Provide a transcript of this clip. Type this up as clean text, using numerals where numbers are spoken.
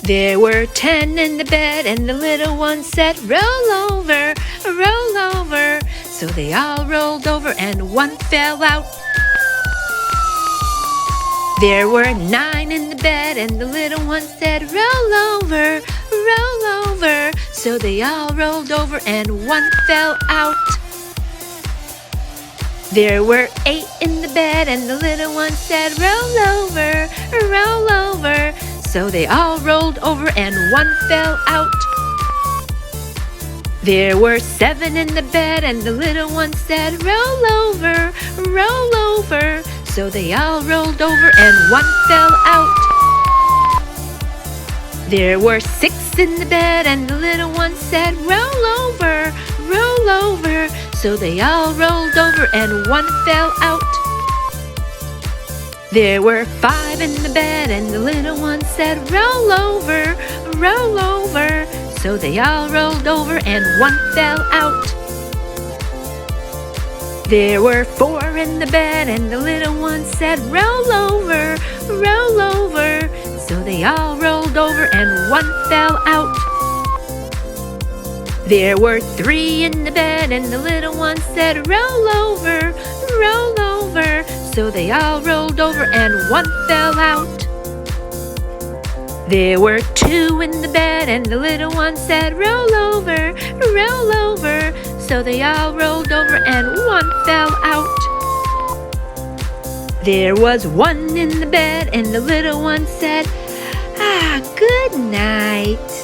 There were 10 in the bed, and the little one said, roll over, roll over. So they all rolled over, and one fell out. There were 9 in the bed, and the little one said, roll over, roll over. So they all rolled over, and one fell out. There were 8 in the bed, and the little one said, roll over, roll over. So they all rolled over, and one fell out. There were 7 in the bed, and the little one said, roll over, roll over. So they all rolled over, and one fell out. There were 6 in the bed, and the little one said, roll over, roll over. So they all rolled over, and one fell out. There were 5 in the bed, and the little one said, roll over, roll over. So they all rolled over, and one fell out. There were 4 in the bed, and the little one said, roll over, roll over. So they all rolled over, and one fell out. There were 3 in the bed, and the little one said, roll over, roll over. So they all rolled over, and one fell out. There were 2 in the bed, and the little one said, roll over, roll over. So they all rolled over, and one fell out. There was 1 in the bed, and the little one said, good night.